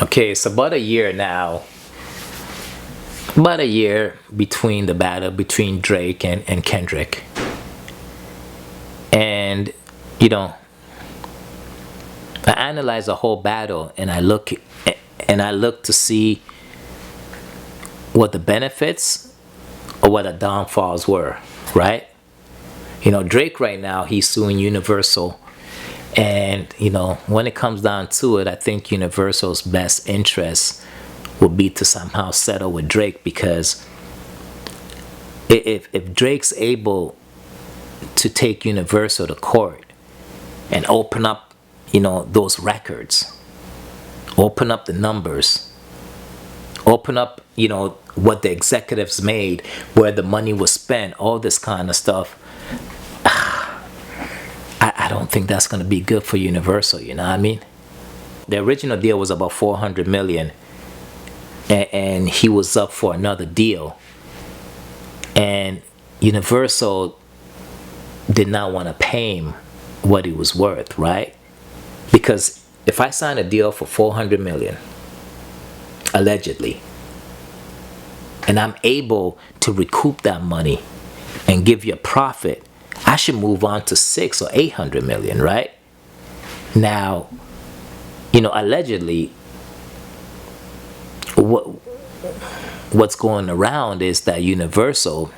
Okay, it's about a year now. About a year between the battle between Drake and Kendrick. And, you know, I analyze the whole battle and I look to see what the benefits or what the downfalls were, right? You know, Drake right now, he's suing Universal. And, you know, when it comes down to it, I think Universal's best interest would be to somehow settle with Drake, because if Drake's able to take Universal to court and open up, you know, those records, open up the numbers, open up, you know, what the executives made, where the money was spent, all this kind of stuff, I don't think that's going to be good for Universal, you know what I mean? The original deal was about $400 million, and he was up for another deal. And Universal did not want to pay him what he was worth, right? Because if I sign a deal for $400 million, allegedly, and I'm able to recoup that money and give you a profit, I should move on to 600 or 800 million, right? Now, you know, allegedly, what's going around is that Universal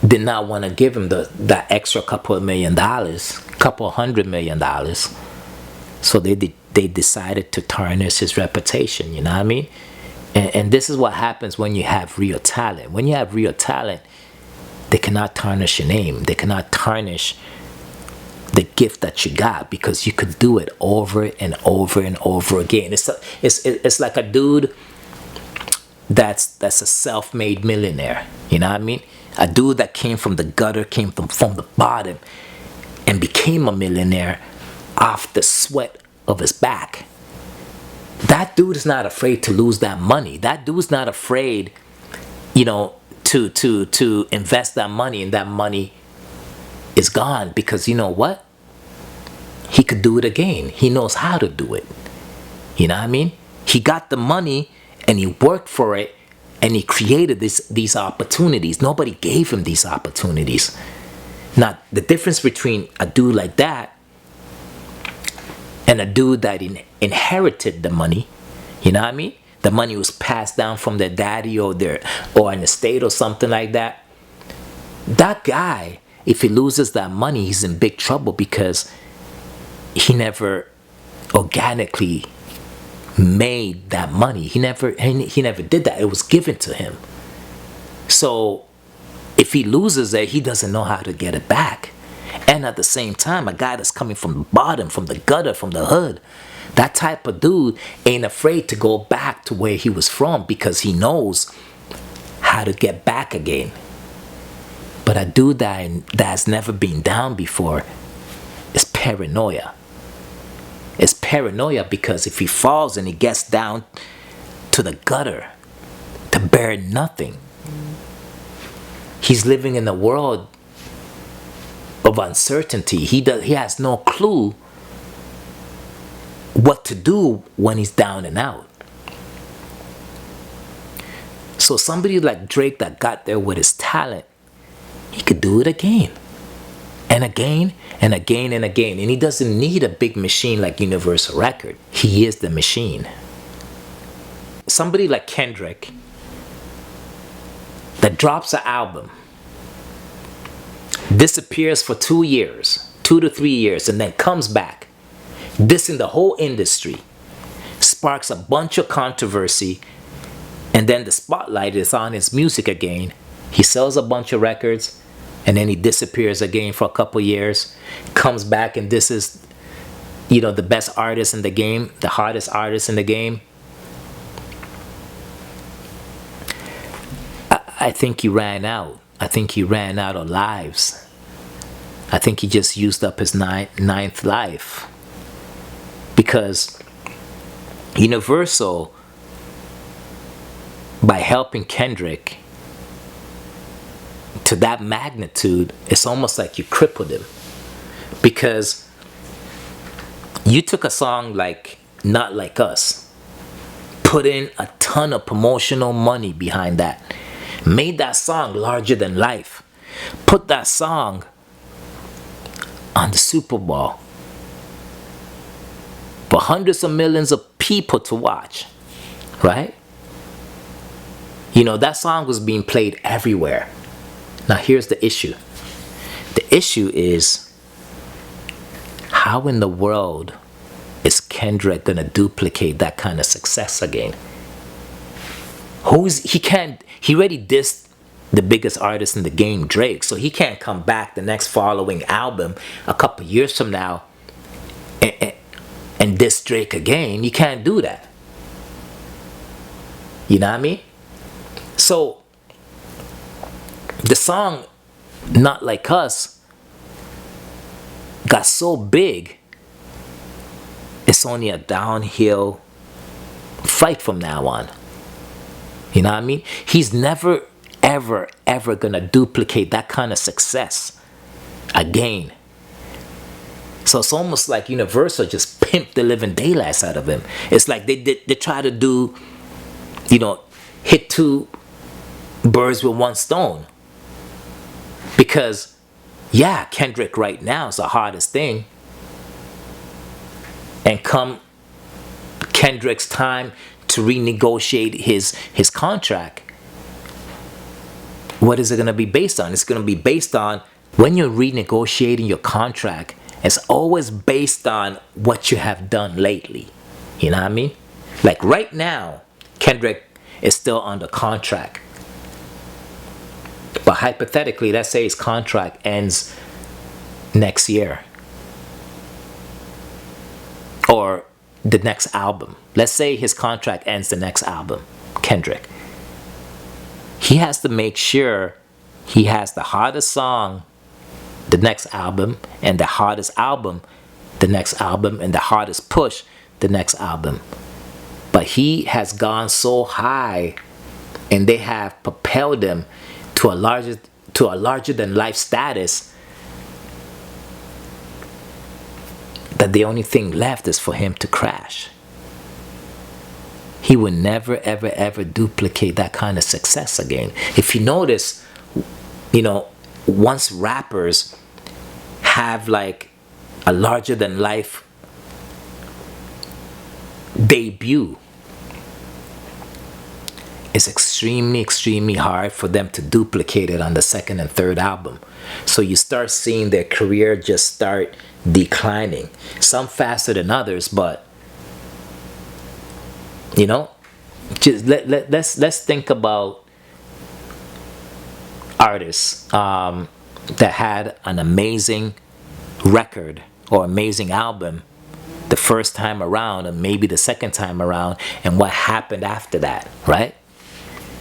did not want to give him that extra couple of $1 million, couple $100 million. So they decided to tarnish his reputation, you know what I mean? And this is what happens when you have real talent. When you have real talent, they cannot tarnish your name. They cannot tarnish the gift that you got, because you could do it over and over and over again. It's like a dude that's a self-made millionaire. You know what I mean? A dude that came from the gutter, came from the bottom, and became a millionaire off the sweat of his back. That dude is not afraid to lose that money. That dude's not afraid, you know, to invest that money, and that money is gone, because you know what? He could do it again. He knows how to do it. You know what I mean? He got the money and he worked for it, and he created these opportunities. Nobody gave him these opportunities. Now, the difference between a dude like that and a dude that inherited the money, you know what I mean? The money was passed down from their daddy or an estate or something like that. That guy, if he loses that money, he's in big trouble, because he never organically made that money. He never did that. It was given to him. So if he loses it, he doesn't know how to get it back. And at the same time, a guy that's coming from the bottom, from the gutter, from the hood, that type of dude ain't afraid to go back to where he was from, because he knows how to get back again. But a dude that's never been down before is paranoia. It's paranoia, because if he falls and he gets down to the gutter, to bare nothing, he's living in a world of uncertainty. He has no clue what to do when he's down and out. So somebody like Drake that got there with his talent, he could do it again and again and again and again. And he doesn't need a big machine like Universal Record. He is the machine. Somebody like Kendrick that drops an album, disappears for 2 years, 2 to 3 years, and then comes back, dissing the whole industry, sparks a bunch of controversy, and then the spotlight is on his music again. He sells a bunch of records, and then he disappears again for a couple years, comes back, and this is, you know, the best artist in the game, the hottest artist in the game. I think he ran out. I think he ran out of lives. I think he just used up his ninth life. Because Universal, by helping Kendrick to that magnitude, it's almost like you crippled him. Because you took a song like Not Like Us. Put in a ton of promotional money behind that. Made that song larger than life. Put that song on the Super Bowl for hundreds of millions of people to watch, right? You know, that song was being played everywhere. Now here's the issue. The issue is, how in the world is Kendrick gonna duplicate that kind of success again? He already dissed the biggest artist in the game, Drake, so he can't come back the next following album a couple years from now and diss Drake again. You can't do that. You know what I mean? So the song Not Like Us got so big, it's only a downhill fight from now on. You know what I mean? He's never, ever gonna duplicate that kind of success again. So it's almost like Universal just pimped the living daylights out of him. It's like they try to do, hit two birds with one stone. Because, yeah, Kendrick right now is the hardest thing. And come Kendrick's time to renegotiate his contract, what is it going to be based on? It's going to be based on, when you're renegotiating your contract, it's always based on what you have done lately. You know what I mean? Like right now, Kendrick is still under contract. But hypothetically, let's say his contract ends next year. Or the next album. Let's say his contract ends the next album, Kendrick. He has to make sure he has the hardest song the next album, and the hardest album the next album, and the hardest push the next album. But he has gone so high, and they have propelled him to a larger than life status, that the only thing left is for him to crash. He will never, ever duplicate that kind of success again. If you notice, once rappers have like a larger than life debut, it's extremely hard for them to duplicate it on the second and third album. So you start seeing their career just start declining. Some faster than others, but just let's think about artists that had an amazing record or amazing album the first time around, and maybe the second time around, and what happened after that, right?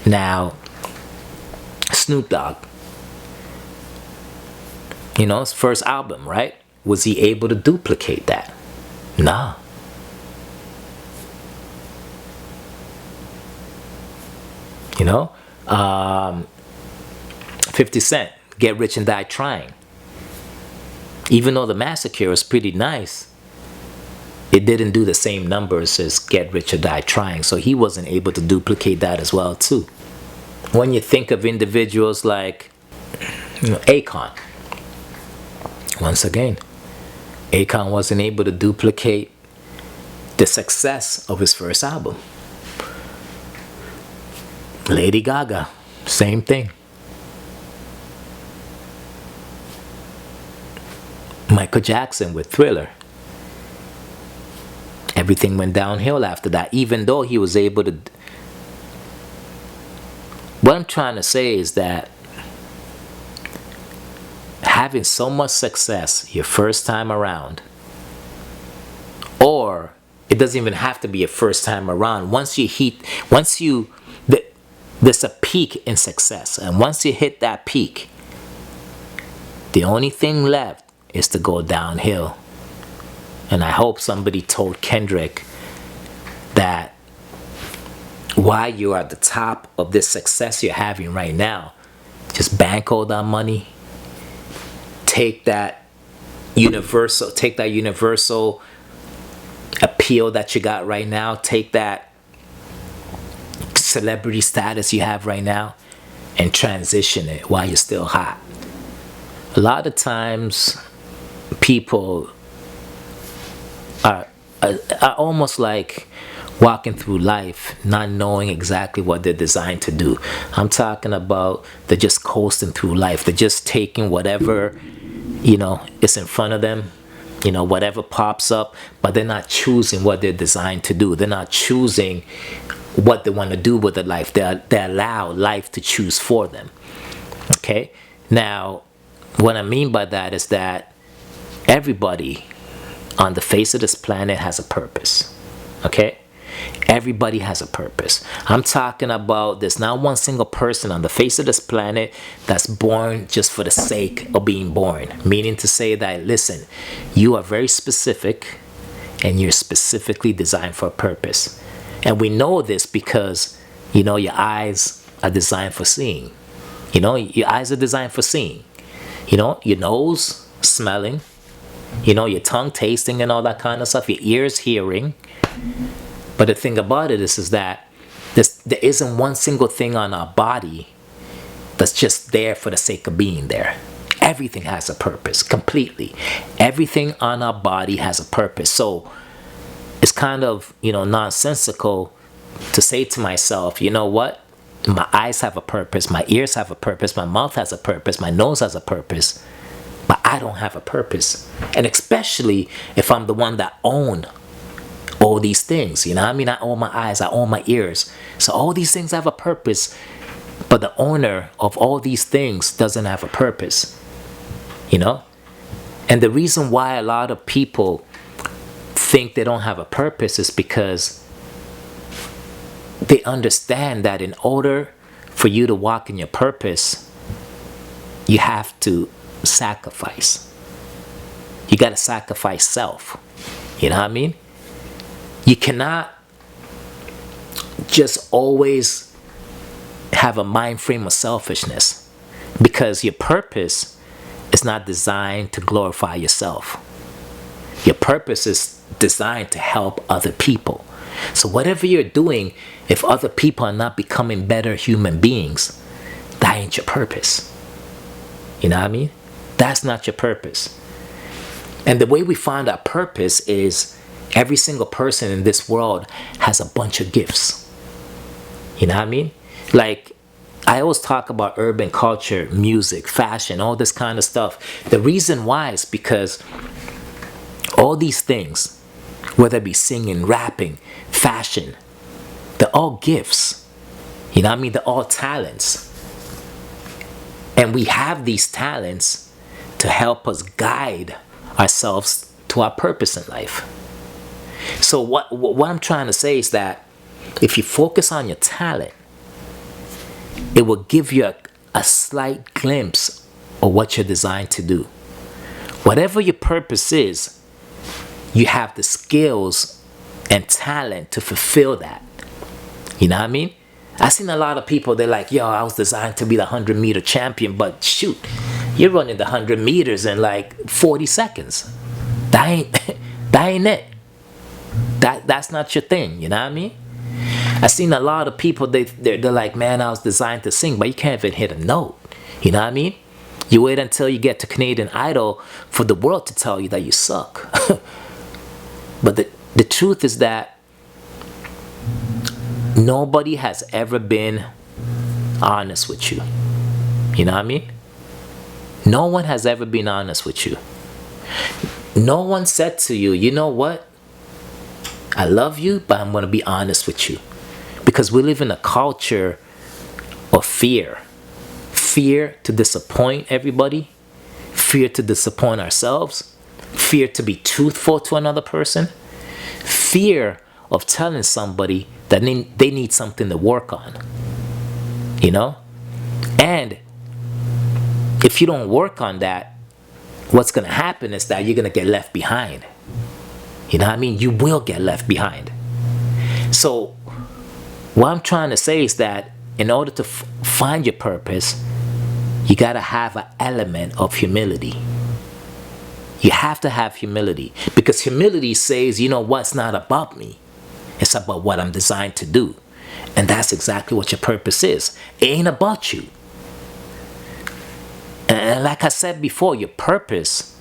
Now, Snoop Dogg, his first album, right? Was he able to duplicate that? Nah. 50 Cent, Get Rich and Die Trying. Even though The Massacre was pretty nice, it didn't do the same numbers as Get Rich or Die Trying, so he wasn't able to duplicate that as well too. When you think of individuals like Akon, once again, Akon wasn't able to duplicate the success of his first album. Lady Gaga, same thing. Michael Jackson with Thriller. Everything went downhill after that, even though he was able to. What I'm trying to say is that having so much success your first time around, or it doesn't even have to be your first time around, there's a peak in success, and once you hit that peak, the only thing left is to go downhill. And I hope somebody told Kendrick that while you're at the top of this success you're having right now, just bank all that money, take that universal appeal that you got right now, take that celebrity status you have right now and transition it while you're still hot. A lot of times people are almost like walking through life not knowing exactly what they're designed to do. I'm talking about they're just coasting through life. They're just taking whatever, is in front of them, whatever pops up, but they're not choosing what they're designed to do. They're not choosing what they want to do with their life. They allow life to choose for them. Okay? Now, what I mean by that is that everybody on the face of this planet has a purpose. Okay? Everybody has a purpose. I'm talking about there's not one single person on the face of this planet that's born just for the sake of being born. Meaning to say that, listen, you are very specific and you're specifically designed for a purpose. And we know this because, your eyes are designed for seeing. Your eyes are designed for seeing. Your nose, smelling. Your tongue, tasting and all that kind of stuff. Your ears, hearing. But the thing about it is that there isn't one single thing on our body that's just there for the sake of being there. Everything has a purpose, completely. Everything on our body has a purpose. So it's kind of, nonsensical to say to myself, you know what? My eyes have a purpose, my ears have a purpose, my mouth has a purpose, my nose has a purpose, but I don't have a purpose. And especially if I'm the one that own all these things, I own my eyes, I own my ears. So all these things have a purpose, but the owner of all these things doesn't have a purpose, And the reason why a lot of people think they don't have a purpose is because they understand that in order for you to walk in your purpose, you have to sacrifice. You got to sacrifice self. You know what I mean? You cannot just always have a mind frame of selfishness, because your purpose is not designed to glorify yourself. Your purpose is designed to help other people. So whatever you're doing, if other people are not becoming better human beings, that ain't your purpose. You know what I mean? That's not your purpose. And the way we find our purpose is every single person in this world has a bunch of gifts. You know what I mean? Like, I always talk about urban culture, music, fashion, all this kind of stuff. The reason why is because all these things, whether it be singing, rapping, fashion, they're all gifts. You know what I mean? They're all talents. And we have these talents to help us guide ourselves to our purpose in life. So what I'm trying to say is that if you focus on your talent, it will give you a slight glimpse of what you're designed to do. Whatever your purpose is, you have the skills and talent to fulfill that. You know what I mean? I've seen a lot of people, they're like, yo, I was designed to be the 100-meter champion, but shoot, you're running the 100 meters in like 40 seconds. That ain't it. That's not your thing, you know what I mean? I've seen a lot of people, they're like, man, I was designed to sing, but you can't even hit a note. You know what I mean? You wait until you get to Canadian Idol for the world to tell you that you suck. But the truth is that nobody has ever been honest with you. You know what I mean? No one has ever been honest with you. No one said to you, you know what? I love you, but I'm going to be honest with you. Because we live in a culture of fear. Fear to disappoint everybody. Fear to disappoint ourselves. Fear to be truthful to another person. Fear of telling somebody that they need something to work on. You know? And if you don't work on that, what's going to happen is that you're going to get left behind. You know what I mean? You will get left behind. So what I'm trying to say is that in order to find your purpose, you got to have an element of humility. You have to have humility, because humility says, you know what's not about me. It's about what I'm designed to do. And that's exactly what your purpose is. It ain't about you. And like I said before, your purpose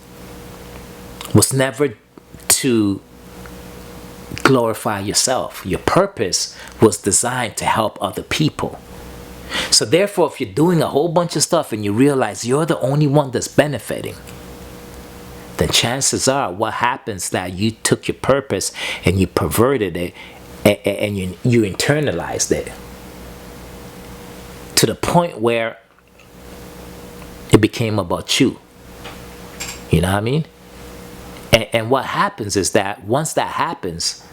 was never to glorify yourself. Your purpose was designed to help other people. So therefore, if you're doing a whole bunch of stuff and you realize you're the only one that's benefiting, then chances are what happens that you took your purpose and you perverted it, and you internalized it to the point where it became about you. You know what I mean? And what happens is that once that happens,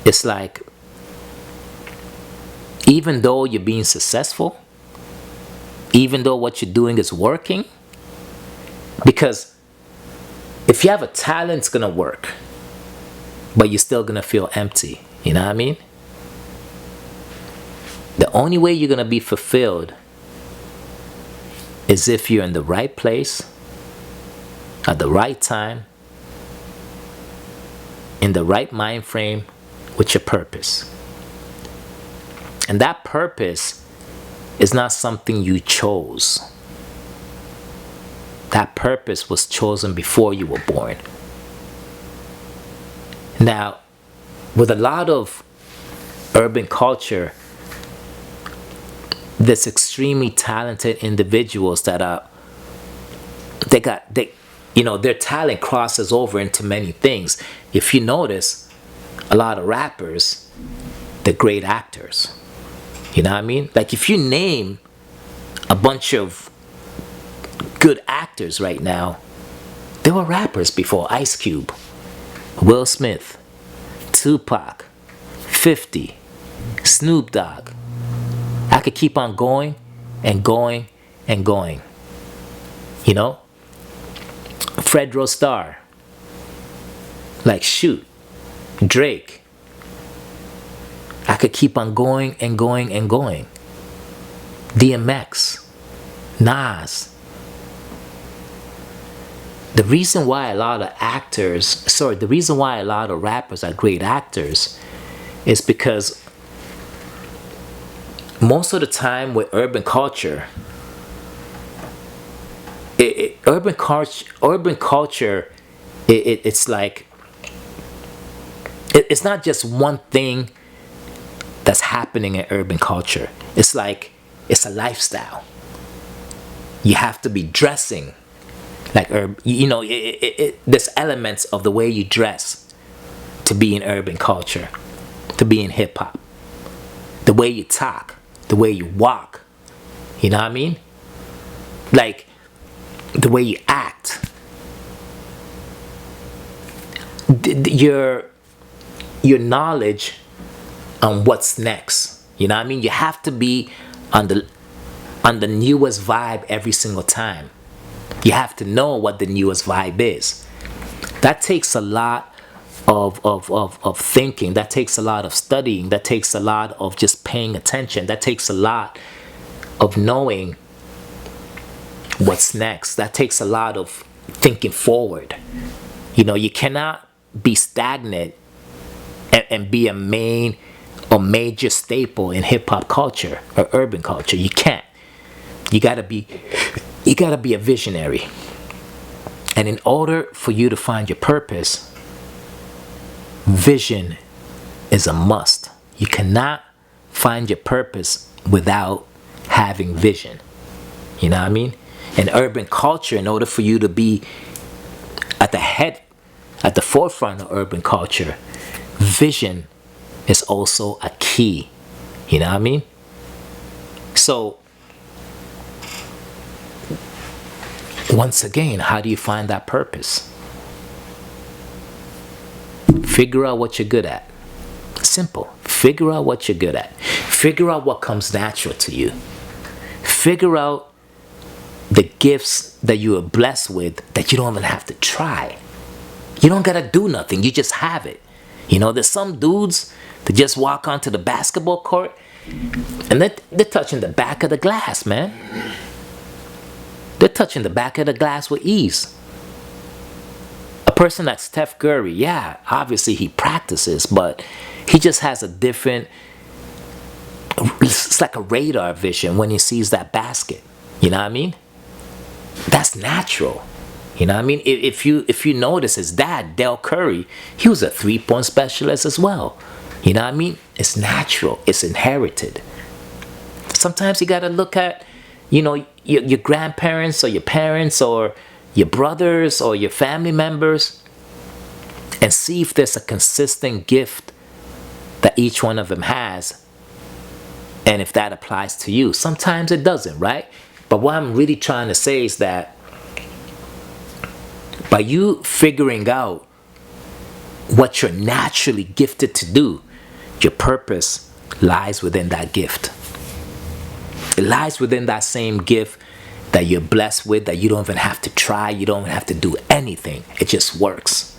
it's like, even though you're being successful, even though what you're doing is working, because if you have a talent, it's gonna work, but you're still gonna feel empty. You know what I mean? The only way you're gonna be fulfilled is if you're in the right place at the right time, in the right mind frame, with your purpose. And that purpose is not something you chose. That purpose was chosen before you were born. Now, with a lot of urban culture, there's extremely talented individuals that are, their talent crosses over into many things. If you notice, a lot of rappers, they're great actors. You know what I mean? Like, if you name a bunch of good actors right now, they were rappers before. Ice Cube, Will Smith, Tupac, 50, Snoop Dogg. I could keep on going and going and going. You know? Fred Rostar. Like, shoot. Drake. I could keep on going and going and going. DMX. Nas. The reason why a lot of rappers are great actors is because most of the time with urban culture, it's like, it's not just one thing that's happening in urban culture. It's like, it's a lifestyle. You have to be dressing like there's elements of the way you dress to be in urban culture, to be in hip hop. The way you talk, the way you walk. You know what I mean? Like, the way you act. Your knowledge on what's next. You know what I mean? You have to be on the newest vibe every single time. You have to know what the newest vibe is. That takes a lot of thinking. That takes a lot of studying. That takes a lot of just paying attention. That takes a lot of knowing what's next. That takes a lot of thinking forward. You know, you cannot be stagnant and be a main or major staple in hip-hop culture or urban culture. You can't. You gotta be a visionary. And in order for you to find your purpose, vision is a must. You cannot find your purpose without having vision. You know what I mean? In urban culture, in order for you to be at the forefront of urban culture, vision is also a key. You know what I mean? So, once again, how do you find that purpose? Figure out what you're good at. Simple. Figure out what you're good at. Figure out what comes natural to you. Figure out the gifts that you are blessed with that you don't even have to try. You don't gotta do nothing. You just have it. You know, there's some dudes that just walk onto the basketball court and they're touching the back of the glass, man. They're touching the back of the glass with ease. person like Steph Curry, yeah, obviously he practices, but he just has a different, it's like a radar vision when he sees that basket. You know what I mean? That's natural. You know what I mean? If you notice his dad, Del Curry, he was a 3-point specialist as well. You know what I mean? It's natural. It's inherited. Sometimes you got to look at, your grandparents or your parents or your brothers or your family members and see if there's a consistent gift that each one of them has, and if that applies to you. Sometimes it doesn't, right? But what I'm really trying to say is that by you figuring out what you're naturally gifted to do, your purpose lies within that gift. It lies within that same gift that you're blessed with, that you don't even have to try, you don't have to do anything. It just works.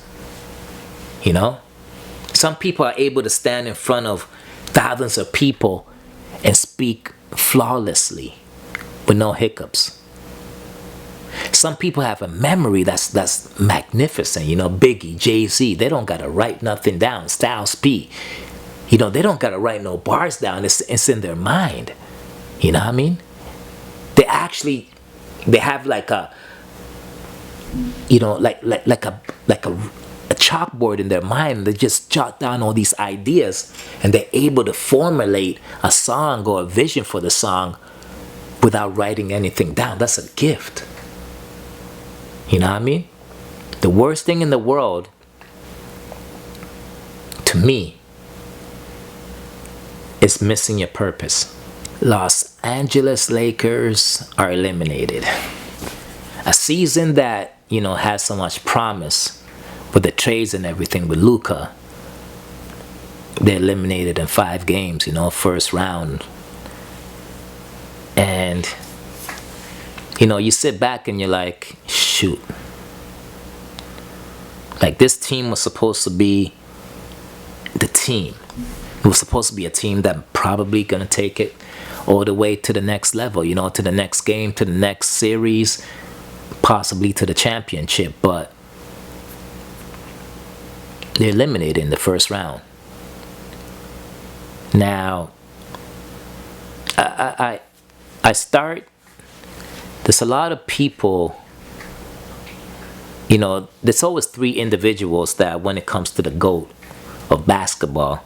Some people are able to stand in front of thousands of people and speak flawlessly with no hiccups. Some people have a memory that's magnificent. Biggie, Jay-Z, they don't gotta write nothing down. Styles P, they don't gotta write no bars down. It's in their mind. You know what I mean? They have like a, like a chalkboard in their mind. They just jot down all these ideas, and they're able to formulate a song or a vision for the song without writing anything down. That's a gift. You know what I mean? The worst thing in the world, to me, is missing your purpose. Los Angeles Lakers are eliminated. A season that, has so much promise with the trades and everything with Luka. They're eliminated in 5 games, first round. And, you sit back and you're like, shoot. Like, this team was supposed to be the team. It was supposed to be a team that probably going to take it all the way to the next level, to the next game, to the next series, possibly to the championship. But they're eliminated in the first round. Now, there's a lot of people, there's always 3 individuals that when it comes to the GOAT of basketball,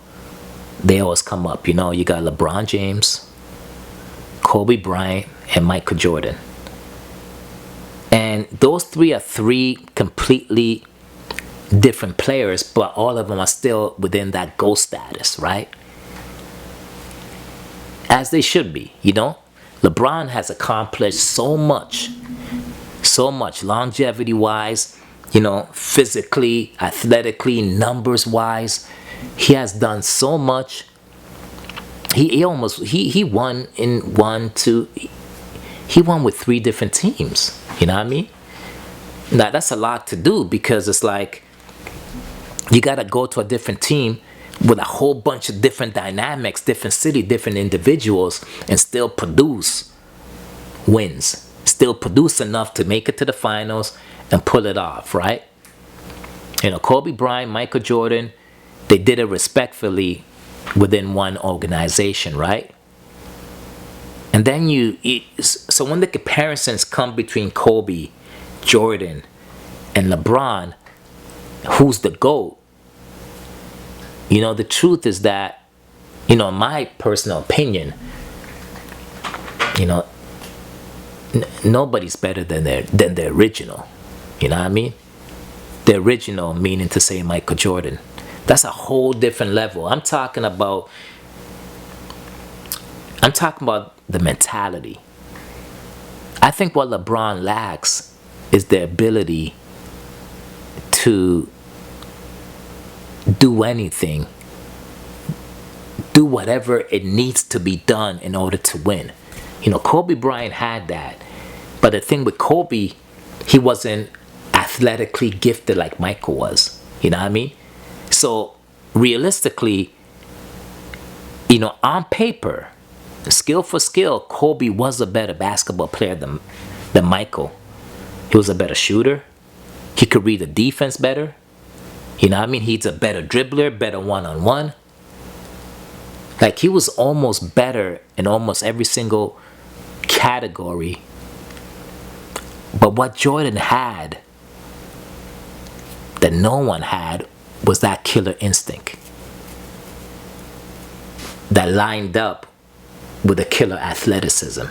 they always come up. You got LeBron James, Kobe Bryant, and Michael Jordan. And those 3 are 3 completely different players, but all of them are still within that GOAT status, right? As they should be, LeBron has accomplished so much longevity-wise, physically, athletically, numbers-wise. He has done so much. He won with 3 different teams. You know what I mean? Now, that's a lot to do, because it's like you got to go to a different team with a whole bunch of different dynamics, different city, different individuals, and still produce wins. Still produce enough to make it to the finals and pull it off, right? Kobe Bryant, Michael Jordan, they did it respectfully within one organization, right? And then so when the comparisons come between Kobe, Jordan, and LeBron, who's the GOAT? The truth is that, in my personal opinion, nobody's better than the original. You know what I mean? The original meaning to say Michael Jordan. That's a whole different level. I'm talking about the mentality. I think what LeBron lacks is the ability to do anything, do whatever it needs to be done in order to win. Kobe Bryant had that. But the thing with Kobe, he wasn't athletically gifted like Michael was. You know what I mean? So realistically, on paper, skill for skill, Kobe was a better basketball player than Michael. He was a better shooter. He could read the defense better. You know what I mean? He's a better dribbler, better one-on-one. Like, he was almost better in almost every single category. But what Jordan had that no one had was that killer instinct that lined up with a killer athleticism.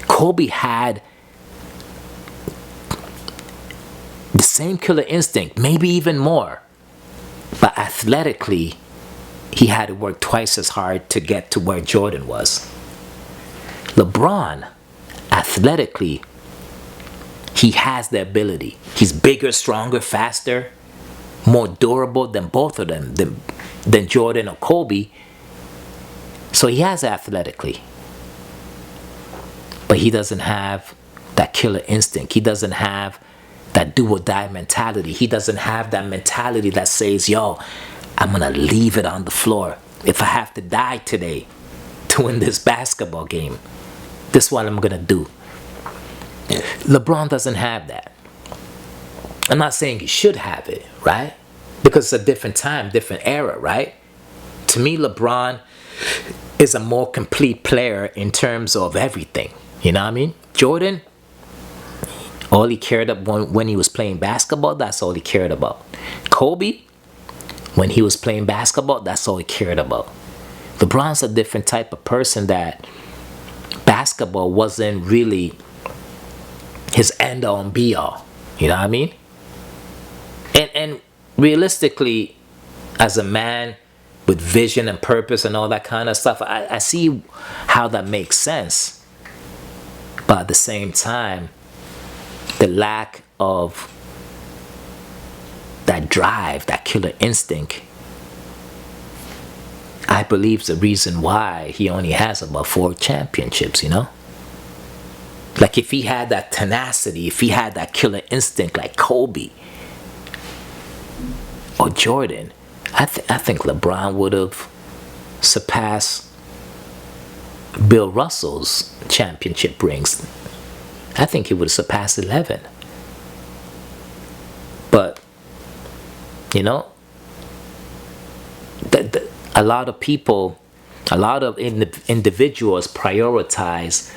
Kobe had the same killer instinct, maybe even more. But athletically, he had to work twice as hard to get to where Jordan was. LeBron, athletically, he has the ability. He's bigger, stronger, faster, more durable than both of them, than Jordan or Kobe. So he has athletically. But he doesn't have that killer instinct. He doesn't have that do or die mentality. He doesn't have that mentality that says, yo, I'm going to leave it on the floor. If I have to die today to win this basketball game, this is what I'm going to do. LeBron doesn't have that. I'm not saying he should have it, right? Because it's a different time, different era, right? To me, LeBron is a more complete player in terms of everything. You know what I mean? Jordan, all he cared about when he was playing basketball, that's all he cared about. Kobe, when he was playing basketball, that's all he cared about. LeBron's a different type of person that basketball wasn't really his end all and be all. You know what I mean? And realistically, as a man with vision and purpose and all that kind of stuff, I see how that makes sense. But at the same time, the lack of that drive, that killer instinct, I believe is the reason why he only has about 4 championships, you know? Like, if he had that tenacity, if he had that killer instinct like Kobe or Jordan, I think LeBron would have surpassed Bill Russell's championship rings. I think he would have surpassed 11. But, you know, a lot of people, a lot of individuals prioritize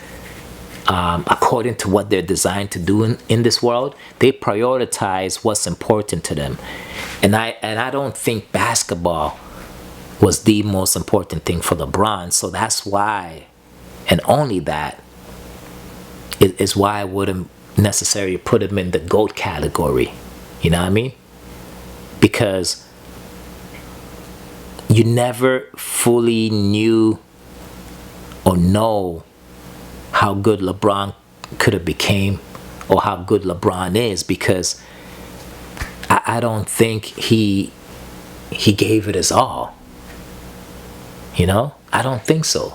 according to what they're designed to do in this world. They prioritize what's important to them. And I don't think basketball was the most important thing for LeBron. So that's why, and only that, is why I wouldn't necessarily put him in the GOAT category. You know what I mean? Because you never fully knew or know how good LeBron could have became or how good LeBron is, because I don't think he gave it his all. You know? I don't think so.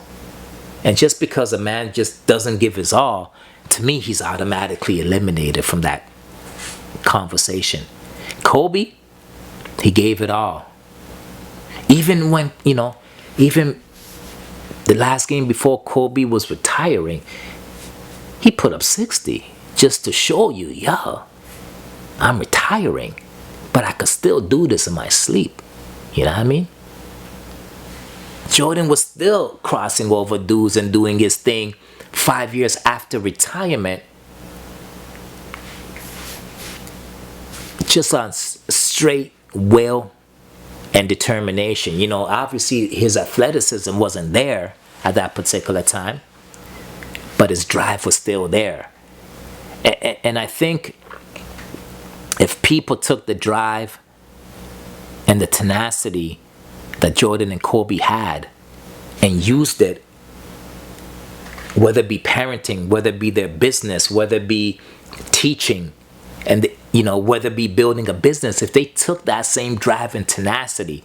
And just because a man just doesn't give his all, to me, he's automatically eliminated from that conversation. Kobe, he gave it all. Even when, you know, even the last game before Kobe was retiring, he put up 60 just to show you, yo, I'm retiring, but I could still do this in my sleep. You know what I mean? Jordan was still crossing over dudes and doing his thing 5 years after retirement, just on straight will and determination. You know, obviously his athleticism wasn't there at that particular time, but his drive was still there. And I think if people took the drive and the tenacity that Jordan and Kobe had and used it, whether it be parenting, whether it be their business, whether it be teaching, and you know, whether it be building a business, if they took that same drive and tenacity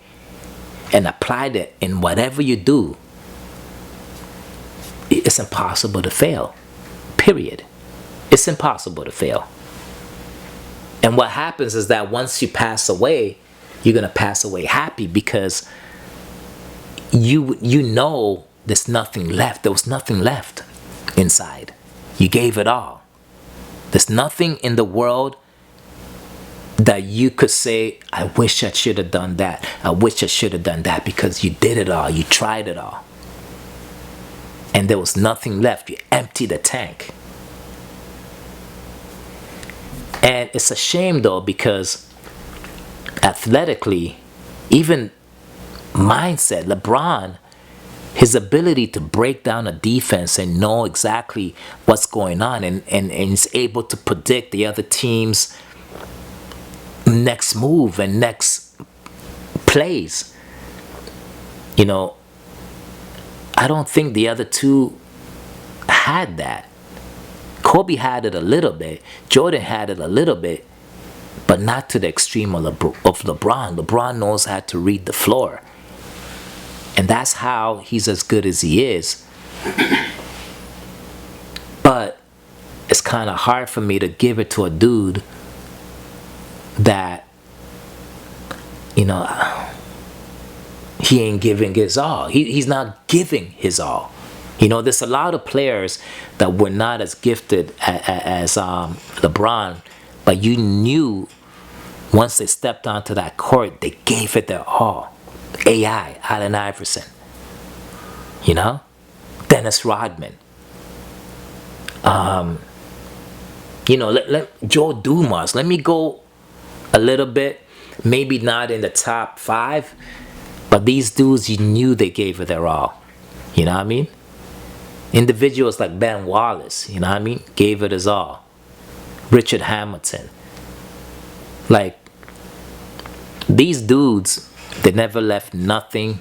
and applied it in whatever you do, it's impossible to fail. Period. It's impossible to fail. And what happens is that once you pass away, you're going to pass away happy, because you know there's nothing left. There was nothing left inside. You gave it all. There's nothing in the world that you could say, I wish I should have done that. I wish I should have done that, because you did it all. You tried it all. And there was nothing left. You emptied the tank. And it's a shame though, because athletically, even mindset, LeBron, his ability to break down a defense and know exactly what's going on, and is able to predict the other team's next move and next plays. You know, I don't think the other two had that. Kobe had it a little bit. Jordan had it a little bit, but not to the extreme of LeBron. LeBron knows how to read the floor. And that's how he's as good as he is. But it's kind of hard for me to give it to a dude that, you know, he ain't giving his all. He's not giving his all. You know, there's a lot of players that were not as gifted as LeBron, but you knew once they stepped onto that court, they gave it their all. AI, Allen Iverson, you know, Dennis Rodman, you know, Joe Dumas. Let me go a little bit, maybe not in the top 5, but these dudes, you knew they gave it their all. You know what I mean? Individuals like Ben Wallace, you know what I mean, gave it his all. Richard Hamilton. Like, these dudes, they never left nothing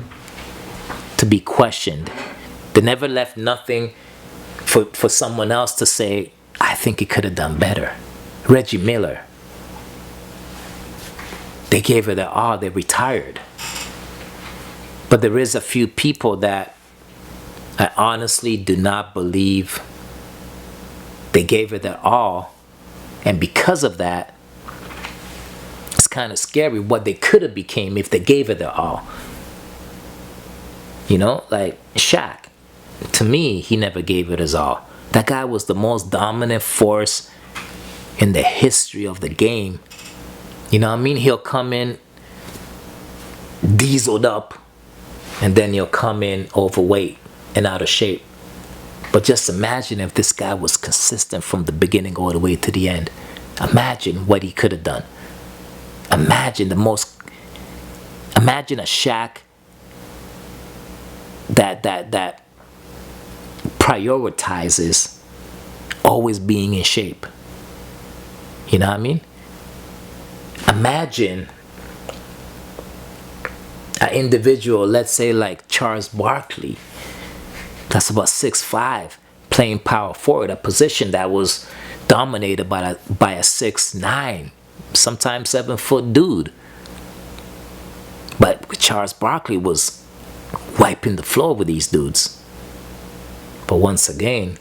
to be questioned. They never left nothing for someone else to say, I think he could have done better. Reggie Miller. They gave it their all. They retired. But there is a few people that I honestly do not believe they gave it their all. And because of that, it's kind of scary what they could have became if they gave it their all. You know, like Shaq. To me, he never gave it his all. That guy was the most dominant force in the history of the game. You know what I mean? He'll come in dieseled up, and then he'll come in overweight and out of shape. But just imagine if this guy was consistent from the beginning all the way to the end. Imagine what he could have done. Imagine a Shaq that prioritizes always being in shape. You know what I mean? Imagine an individual, let's say like Charles Barkley, that's about 6'5", playing power forward, a position that was dominated by a 6'9", sometimes 7-foot dude. But Charles Barkley was wiping the floor with these dudes. But once again,